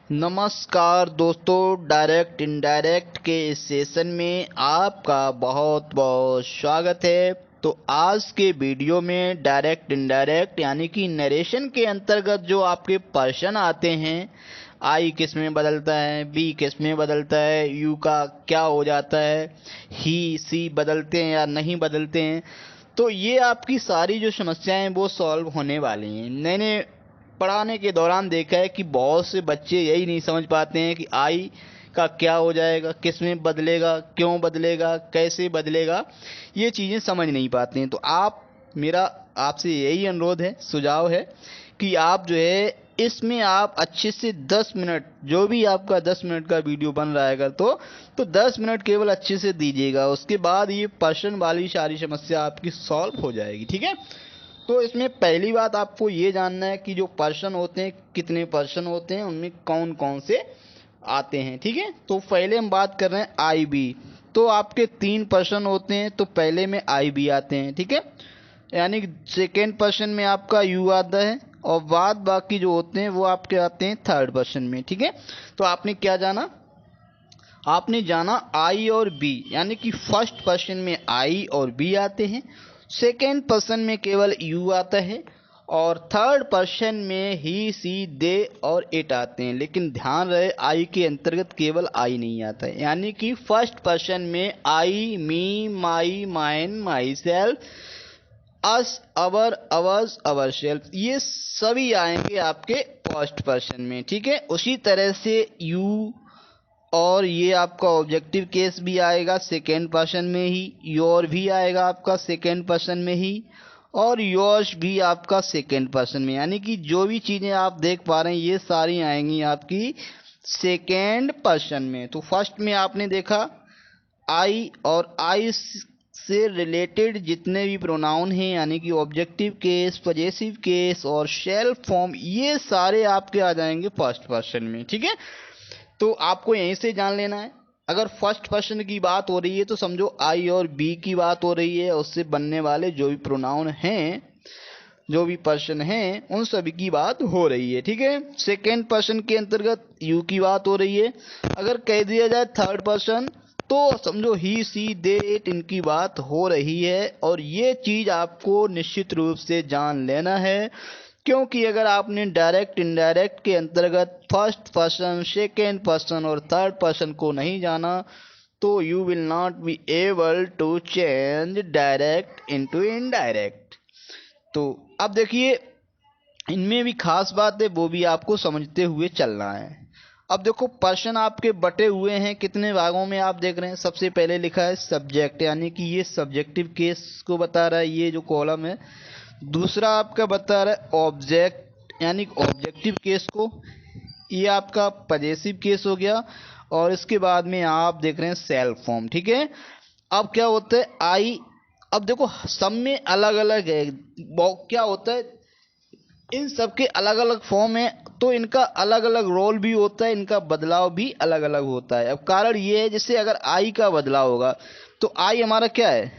नमस्कार दोस्तों, direct indirect के इस सेशन में आपका बहुत बहुत स्वागत है। तो आज के वीडियो में डायरेक्ट इनडायरेक्ट यानी कि नरेशन के अंतर्गत जो आपके प्रश्न आते हैं, आई किस में बदलता है, बी किस में बदलता है, यू का क्या हो जाता है, ही सी बदलते हैं या नहीं बदलते हैं, तो ये आपकी सारी जो समस्याएं वो सॉल्व होने वाली हैं। मैंने पढ़ाने के दौरान देखा है कि बहुत से बच्चे यही नहीं समझ पाते हैं कि आई का क्या हो जाएगा, किस में बदलेगा, क्यों बदलेगा, कैसे बदलेगा, ये चीज़ें समझ नहीं पाते हैं। तो मेरा आपसे यही अनुरोध है, सुझाव है कि आप जो है इसमें आप अच्छे से 10 मिनट, जो भी आपका 10 मिनट का वीडियो बन रहा है अगर तो 10 मिनट केवल अच्छे से दीजिएगा। उसके बाद ये पर्सन वाली सारी समस्या आपकी सॉल्व हो जाएगी। ठीक है। तो इसमें पहली बात आपको ये जानना है कि जो पर्सन होते हैं, कितने पर्सन होते हैं, उनमें कौन कौन से आते हैं। ठीक है। तो पहले हम बात कर रहे हैं आई बी। तो आपके 3 पर्सन होते हैं, तो पहले में आई बी आते हैं। ठीक है। यानी सेकेंड पर्सन में आपका यू आता है और बाद बाकी जो होते हैं वो आपके आते हैं थर्ड पर्सन में। ठीक है। तो आपने क्या जाना, आपने जाना आई और बी, यानी कि फर्स्ट पर्सन में आई और बी आते हैं, सेकेंड पर्सन में केवल यू आता है और थर्ड पर्सन में ही सी दे और इट आते हैं। लेकिन ध्यान रहे आई के अंतर्गत केवल आई नहीं आता है, यानी कि फर्स्ट पर्सन में I, me, my, mine, myself, us, our, ours, ourself, ये सभी आएंगे आपके फर्स्ट पर्सन में। ठीक है। उसी तरह से यू और ये आपका ऑब्जेक्टिव केस भी आएगा सेकेंड पर्सन में ही, योर भी आएगा आपका सेकेंड पर्सन में ही, और योर्स भी आपका सेकेंड पर्सन में। यानी कि जो भी चीज़ें आप देख पा रहे हैं ये सारी आएंगी आपकी सेकेंड पर्सन में। तो फर्स्ट में आपने देखा आई, और आई से रिलेटेड जितने भी प्रोनाउन हैं, यानी कि ऑब्जेक्टिव केस, पजेसिव केस और सेल्फ फॉर्म, ये सारे आपके आ जाएंगे फर्स्ट पर्सन में। ठीक है। तो आपको यहीं से जान लेना है, अगर फर्स्ट पर्सन की बात हो रही है तो समझो आई और बी की बात हो रही है, उससे बनने वाले जो भी प्रोनाउन हैं, जो भी पर्सन हैं, उन सभी की बात हो रही है। ठीक है। सेकेंड पर्सन के अंतर्गत यू की बात हो रही है। अगर कह दिया जाए थर्ड पर्सन तो समझो ही, सी, दे, इट, इनकी बात हो रही है। और ये चीज आपको निश्चित रूप से जान लेना है, क्योंकि अगर आपने डायरेक्ट इनडायरेक्ट के अंतर्गत फर्स्ट पर्सन, सेकेंड पर्सन और थर्ड पर्सन को नहीं जाना तो you will not be able to change direct into indirect. तो अब देखिए, इनमें भी खास बात है, वो भी आपको समझते हुए चलना है। अब देखो, पर्सन आपके बटे हुए हैं कितने भागों में आप देख रहे हैं। सबसे पहले लिखा है सब्जेक्ट, यानी कि ये सब्जेक्टिव केस को बता रहा है, ये जो कॉलम है। दूसरा आपका बता रहा है ऑब्जेक्ट, यानी ऑब्जेक्टिव केस को, ये आपका पजेसिव केस हो गया। और इसके बाद में आप देख रहे हैं सेल्फ फॉर्म। ठीक है। अब क्या होता है आई, अब देखो सब में अलग अलग है, क्या होता है, इन सब के अलग अलग फॉर्म है तो इनका अलग अलग रोल भी होता है, इनका बदलाव भी अलग अलग होता है। अब कारण ये है, जैसे अगर आई का बदलाव होगा तो आई हमारा क्या है,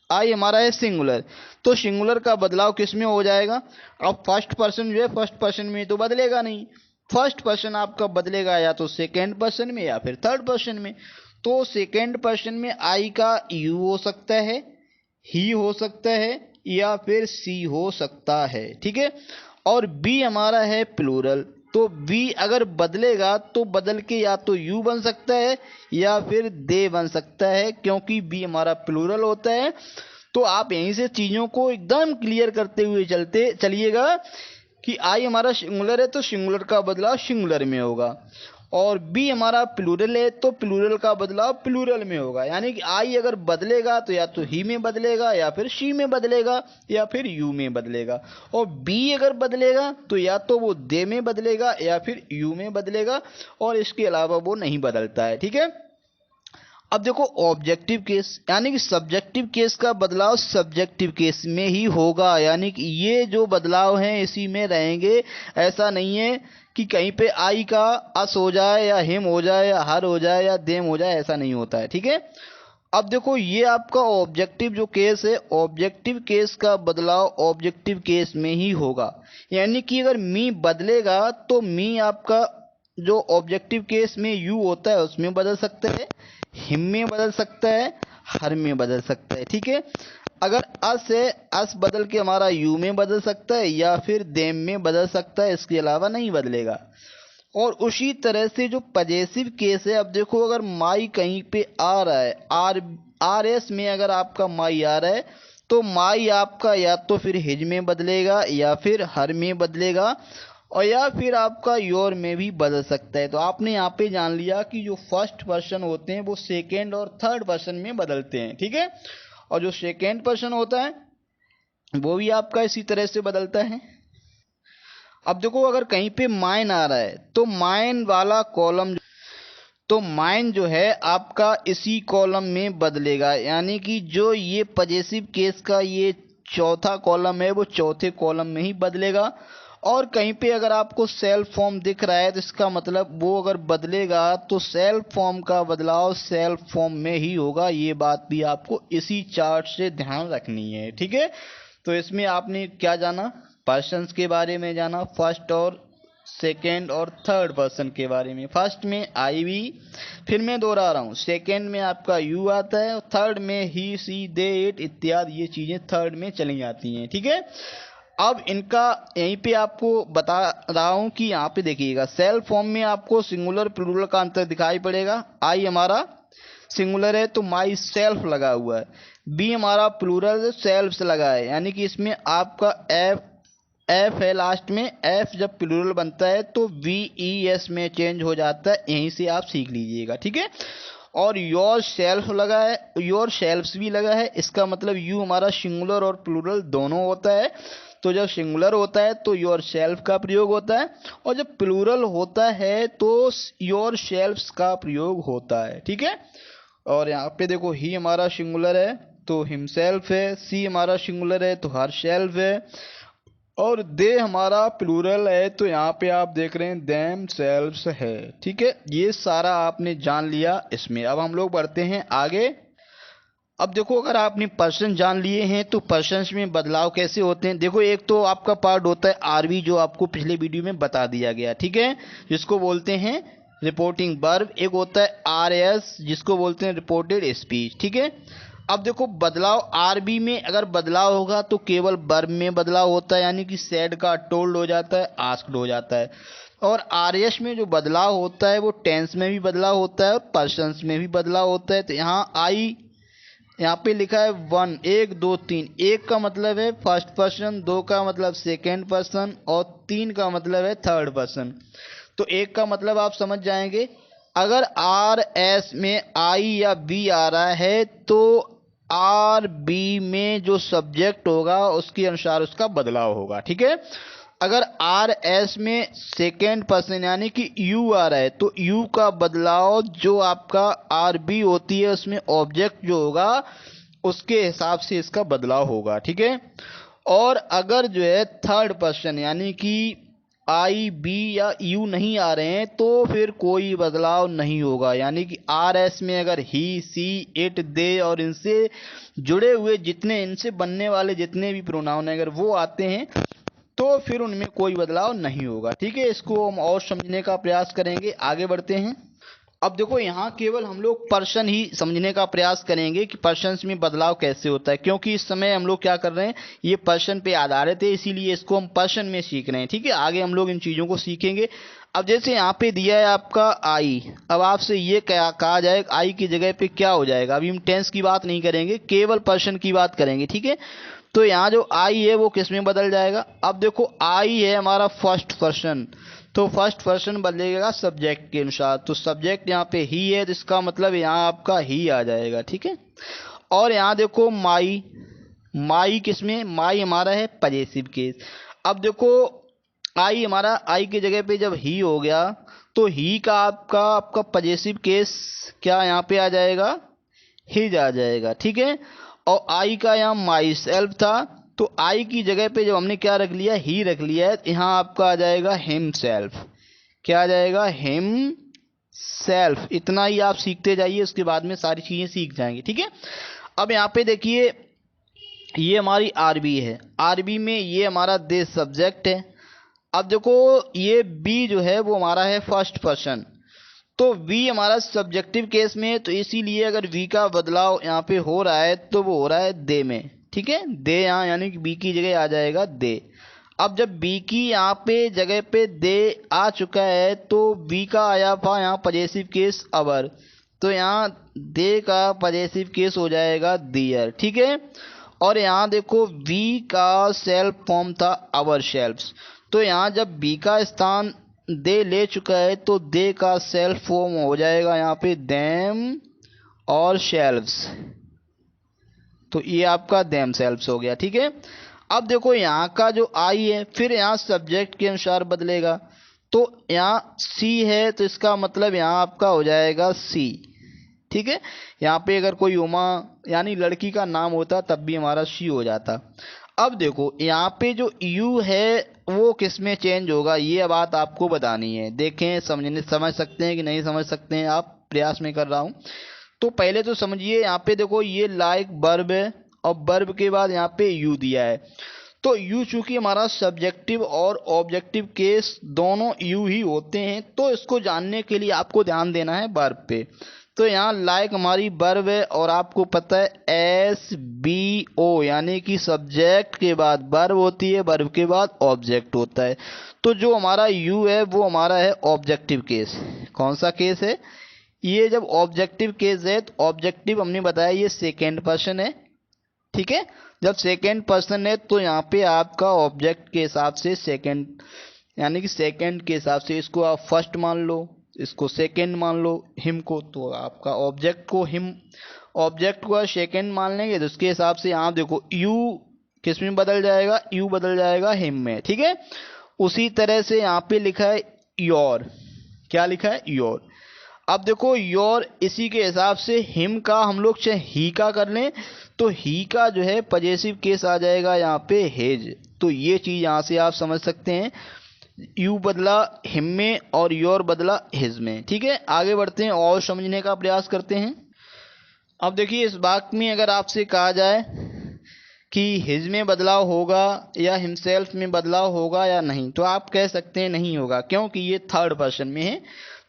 आई हमारा है सिंगुलर, तो सिंगुलर का बदलाव किस में हो जाएगा। अब फर्स्ट पर्सन जो है फर्स्ट पर्सन में तो बदलेगा नहीं, फर्स्ट पर्सन आपका बदलेगा या तो सेकेंड पर्सन में या फिर थर्ड पर्सन में। तो सेकेंड पर्सन में आई का यू हो सकता है, ही हो सकता है या फिर सी हो सकता है। ठीक है। और बी हमारा है प्लूरल, तो बी अगर बदलेगा तो बदल के या तो यू बन सकता है या फिर दे बन सकता है, क्योंकि बी हमारा प्लूरल होता है। तो आप यहीं से चीज़ों को एकदम क्लियर करते हुए चलते चलिएगा कि आई हमारा सिंगुलर है तो सिंगुलर का बदलाव सिंगुलर में होगा, और बी हमारा प्लूरल है तो प्लूरल का बदलाव प्लूरल में होगा। यानी कि आई अगर बदलेगा तो या तो ही में बदलेगा या फिर शी में बदलेगा या फिर यू में बदलेगा, और बी अगर बदलेगा तो या तो वो दे में बदलेगा या फिर यू में बदलेगा, और इसके अलावा वो नहीं बदलता है। ठीक है। अब देखो ऑब्जेक्टिव केस, यानी कि सब्जेक्टिव केस का बदलाव सब्जेक्टिव केस में ही होगा, यानी कि ये जो बदलाव हैं इसी में रहेंगे। ऐसा नहीं है कि कहीं पे आई का अस हो जाए या हिम हो जाए या हर हो जाए या देम हो जाए, ऐसा नहीं होता है। ठीक है। अब देखो, ये आपका ऑब्जेक्टिव जो केस है, ऑब्जेक्टिव केस का बदलाव ऑब्जेक्टिव केस में ही होगा। यानी कि अगर मी बदलेगा तो मी आपका जो ऑब्जेक्टिव केस में यू होता है उसमें बदल सकता है, हिम में बदल सकता है, हर में बदल सकता है। ठीक है, अगर अस है, अस बदल के हमारा यू में बदल सकता है या फिर देम में बदल सकता है, इसके अलावा नहीं बदलेगा। और उसी तरह से जो पजेसिव केस है, अब देखो अगर माई कहीं पे आ रहा है, आर एस में अगर आपका माई आ रहा है तो माई आपका या तो फिर हिज में बदलेगा या फिर हर में बदलेगा और या फिर आपका योर में भी बदल सकता है। तो आपने यहाँ पे जान लिया कि जो फर्स्ट पर्सन होते हैं वो सेकेंड और थर्ड पर्सन में बदलते हैं। ठीक है, और जो सेकेंड पर्सन होता है वो भी आपका इसी तरह से बदलता है। अब देखो अगर कहीं पे माइन आ रहा है तो माइन वाला कॉलम, तो माइन जो है आपका इसी कॉलम में बदलेगा, यानी कि जो ये पजेसिव केस का ये चौथा कॉलम है वो चौथे कॉलम में ही बदलेगा। और कहीं पे अगर आपको सेल्फ फॉर्म दिख रहा है तो इसका मतलब वो अगर बदलेगा तो सेल्फ फॉर्म का बदलाव सेल्फ फॉर्म में ही होगा। ये बात भी आपको इसी चार्ट से ध्यान रखनी है। ठीक है, तो इसमें आपने क्या जाना, पर्सन्स के बारे में जाना, फर्स्ट और सेकेंड और थर्ड पर्सन के बारे में। फर्स्ट में आई वी, फिर मैं दोहरा रहा हूँ, सेकेंड में आपका यू आता है और थर्ड में ही सी दे इट इत्यादि ये चीजें थर्ड में चली जाती हैं। ठीक है, अब इनका यहीं पे आपको बता रहा हूं कि यहाँ पे देखिएगा सेल्फ फॉर्म में आपको सिंगुलर प्लूरल का अंतर दिखाई पड़ेगा। आई हमारा सिंगुलर है तो माई सेल्फ लगा हुआ है, बी हमारा प्लूरल सेल्फ्स लगा है, यानी कि इसमें आपका एफ एफ है लास्ट में, एफ जब प्लूरल बनता है तो वी ई एस में चेंज हो जाता है, यहीं से आप सीख लीजिएगा। ठीक है, और योर सेल्फ लगा है, योर सेल्फ्स भी लगा है, इसका मतलब यू हमारा सिंगुलर और प्लूरल दोनों होता है। तो जब सिंगुलर होता है तो योर सेल्फ का प्रयोग होता है और जब प्लूरल होता है तो योर सेल्फ्स का प्रयोग होता है। ठीक है, और यहाँ पे देखो ही हमारा सिंगुलर है तो हिमसेल्फ है, सी हमारा सिंगुलर है तो हर सेल्फ है और दे हमारा प्लूरल है तो यहाँ पे आप देख रहे हैं देम सेल्व्स है। ठीक है, ये सारा आपने जान लिया इसमें। अब हम लोग बढ़ते हैं आगे। अब देखो अगर आपने पर्सन जान लिए हैं तो पर्सन्स में बदलाव कैसे होते हैं। देखो एक तो आपका पार्ट होता है आरवी जो आपको पिछले वीडियो में बता दिया गया, ठीक है, जिसको बोलते हैं रिपोर्टिंग वर्ब। एक होता है आर एस जिसको बोलते हैं रिपोर्टेड स्पीच। ठीक है, अब देखो बदलाव आरबी में अगर बदलाव होगा तो केवल वर्ब में बदलाव होता है, यानी कि सेड का टोल्ड हो जाता है, आस्क्ड हो जाता है। और आरएस में जो बदलाव होता है वो टेंस में भी बदलाव होता है और पर्सन्स में भी बदलाव होता है। तो यहाँ आई यहाँ पे लिखा है वन, एक दो तीन, एक का मतलब है फर्स्ट पर्सन, दो का मतलब सेकेंड पर्सन और तीन का मतलब है थर्ड पर्सन। तो एक का मतलब आप समझ जाएंगे, अगर आर एस में आई या बी आ रहा है तो आर बी में जो सब्जेक्ट होगा उसके अनुसार उसका बदलाव होगा। ठीक है, अगर आर एस में सेकेंड पर्सन यानी कि यू आ रहा है तो यू का बदलाव जो आपका आर बी होती है उसमें ऑब्जेक्ट जो होगा उसके हिसाब से इसका बदलाव होगा। ठीक है, और अगर जो है थर्ड पर्सन यानी कि आई बी या यू नहीं आ रहे हैं तो फिर कोई बदलाव नहीं होगा, यानी कि आर एस में अगर ही सी इट दे और इनसे जुड़े हुए जितने इनसे बनने वाले जितने भी प्रोनाउन है अगर वो आते हैं तो फिर उनमें कोई बदलाव नहीं होगा। ठीक है, इसको हम और समझने का प्रयास करेंगे। आगे बढ़ते हैं। अब देखो यहाँ केवल हम लोग पर्सन ही समझने का प्रयास करेंगे कि पर्सन्स में बदलाव कैसे होता है, क्योंकि इस समय हम लोग क्या कर रहे हैं ये पर्सन पे आधारित है, इसीलिए इसको हम पर्सन में सीख रहे हैं। ठीक है, आगे हम लोग इन चीज़ों को सीखेंगे। अब जैसे यहाँ पे दिया है आपका आई, अब आपसे ये क्या कहा जाए आई की जगह पे क्या हो जाएगा। अभी हम टेंस की बात नहीं करेंगे, केवल पर्सन की बात करेंगे। ठीक है, तो यहाँ जो आई है वो किस में बदल जाएगा। अब देखो आई है हमारा फर्स्ट पर्सन, तो फर्स्ट पर्सन बदलेगा सब्जेक्ट के अनुसार, तो सब्जेक्ट यहाँ पे ही है तो इसका मतलब यहाँ आपका ही आ जाएगा। ठीक है, और यहाँ देखो माई, माई किसमें, माई हमारा है पजेसिव केस। अब देखो आई हमारा आई की जगह पे जब ही हो गया तो ही का आपका पजेसिव केस क्या यहाँ पे आ जाएगा, हिज आ जाएगा। ठीक है, और आई का यहाँ माई सेल्फ था तो आई की जगह पे जब हमने क्या रख लिया ही रख लिया है, यहाँ आपका आ जाएगा हिम सेल्फ। क्या आ जाएगा, हिम सेल्फ। इतना ही आप सीखते जाइए, उसके बाद में सारी चीजें सीख जाएंगे। ठीक है, अब यहाँ पे देखिए ये हमारी आरबी है, आरबी में ये हमारा दे सब्जेक्ट है, अब देखो ये बी जो है वो हमारा है फर्स्ट पर्सन, तो वी हमारा सब्जेक्टिव केस में है, तो इसीलिए अगर वी का बदलाव यहाँ पे हो रहा है तो वो हो रहा है दे में। ठीक है, दे यहाँ यानी कि बी की जगह आ जाएगा दे। अब जब बी की यहाँ पे जगह पे दे आ चुका है तो बी का आया था यहाँ पजेसिव केस अवर, तो यहाँ दे का पजेसिव केस हो जाएगा दियर। ठीक है, और यहाँ देखो वी का सेल्फ फॉर्म था अवर शेल्फ्स, तो यहाँ जब बी का स्थान दे ले चुका है तो दे का सेल्फ फॉर्म हो जाएगा यहाँ पे देम और शेल्फ्स, तो ये आपका देम सेल्फ्स हो गया। ठीक है, अब देखो यहाँ का जो आई है फिर यहाँ सब्जेक्ट के अनुसार बदलेगा, तो यहाँ सी है तो इसका मतलब यहाँ आपका हो जाएगा सी। ठीक है, यहाँ पे अगर कोई उमा यानी लड़की का नाम होता तब भी हमारा सी हो जाता। अब देखो यहाँ पे जो यू है वो किस में चेंज होगा, ये बात आपको बतानी है। देखें समझ सकते हैं कि नहीं समझ सकते हैं आप, प्रयास में कर रहा हूँ। तो पहले तो समझिए, यहाँ पे देखो ये लाइक वर्ब है और वर्ब के बाद यहाँ पे यू दिया है, तो यू चूंकि हमारा सब्जेक्टिव और ऑब्जेक्टिव केस दोनों यू ही होते हैं, तो इसको जानने के लिए आपको ध्यान देना है वर्ब पे। तो यहाँ लाइक हमारी वर्ब है और आपको पता है एस बी ओ यानी कि सब्जेक्ट के बाद वर्ब होती है, वर्ब के बाद ऑब्जेक्ट होता है। तो जो हमारा यू है वो हमारा है ऑब्जेक्टिव केस। कौन सा केस है ये? जब ऑब्जेक्टिव केस है तो ऑब्जेक्टिव हमने बताया ये सेकेंड पर्सन है। ठीक है, जब सेकेंड पर्सन है तो यहाँ पे आपका ऑब्जेक्ट के हिसाब से सेकेंड यानी कि सेकेंड के हिसाब से इसको आप फर्स्ट मान लो, इसको सेकेंड मान लो, हिम को, तो आपका ऑब्जेक्ट को हिम ऑब्जेक्ट को सेकेंड मान लेंगे, तो उसके हिसाब से यहाँ देखो यू किस में बदल जाएगा, यू बदल जाएगा हिम में। ठीक है, उसी तरह से यहाँ पे लिखा है योर, क्या लिखा है योर। अब देखो योर इसी के हिसाब से हिम का हम लोग चाहे ही का कर लें तो ही का जो है पजेसिव केस आ जाएगा यहाँ पे हेज, तो ये चीज यहाँ से आप समझ सकते हैं, यू बदला हिम में और योर बदला हिज में। ठीक है, आगे बढ़ते हैं और समझने का प्रयास करते हैं। अब देखिए इस वाक्य में अगर आपसे कहा जाए कि हिज में बदलाव होगा या हिमसेल्फ में बदलाव होगा या नहीं, तो आप कह सकते हैं नहीं होगा, क्योंकि ये थर्ड पर्सन में है।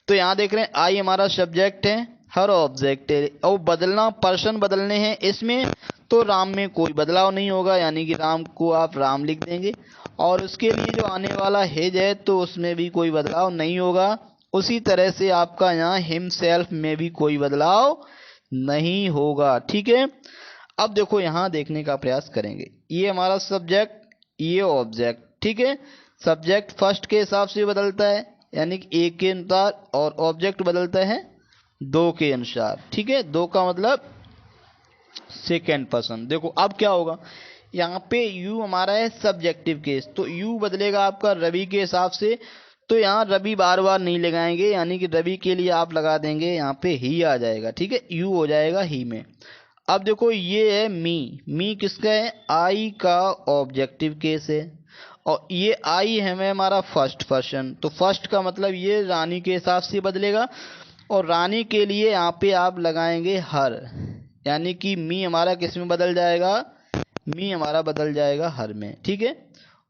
तो यहाँ देख रहे हैं आई हमारा सब्जेक्ट है, हर ऑब्जेक्ट है, और बदलना पर्सन बदलने हैं इसमें, तो राम में कोई बदलाव नहीं होगा, यानी कि राम को आप राम लिख देंगे। और उसके लिए जो आने वाला हिज है तो उसमें भी कोई बदलाव नहीं होगा। उसी तरह से आपका यहाँ हिमसेल्फ में भी कोई बदलाव नहीं होगा। ठीक है, अब देखो यहाँ देखने का प्रयास करेंगे, ये हमारा सब्जेक्ट, ये ऑब्जेक्ट। ठीक है, सब्जेक्ट फर्स्ट के हिसाब से बदलता है यानी कि एक के अनुसार, और ऑब्जेक्ट बदलता है दो के अनुसार। ठीक है, दो का मतलब सेकेंड पर्सन। देखो अब क्या होगा, यहाँ पे यू हमारा है सब्जेक्टिव केस, तो यू बदलेगा आपका रवि के हिसाब से, तो यहाँ रवि बार बार नहीं लगाएंगे, यानी कि रवि के लिए आप लगा देंगे यहाँ पे ही आ जाएगा। ठीक है, यू हो जाएगा ही में। अब देखो ये है मी किसका है, आई का ऑब्जेक्टिव केस है, और ये आई है हमारा फर्स्ट पर्सन, तो फर्स्ट का मतलब ये रानी के हिसाब से बदलेगा, और रानी के लिए यहाँ पे आप लगाएंगे हर, यानी कि मी हमारा किस में बदल जाएगा, मी हमारा बदल जाएगा हर में। ठीक है,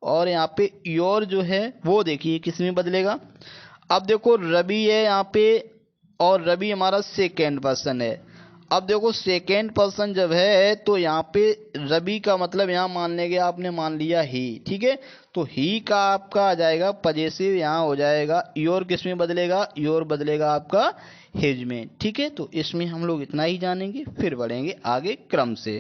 और यहाँ पे योर जो है वो देखिए किस में बदलेगा। अब देखो रवि है यहाँ पे, और रवि हमारा सेकेंड पर्सन है। अब देखो सेकेंड पर्सन जब है तो यहाँ पे रवि का मतलब यहाँ मान लेंगे, आपने मान लिया ही। ठीक है, तो ही का आपका आ जाएगा पजेसिव, यहाँ हो जाएगा योर किस में बदलेगा, योर बदलेगा आपका हिज में। ठीक है, तो इसमें हम लोग इतना ही जानेंगे, फिर बढ़ेंगे आगे क्रम से।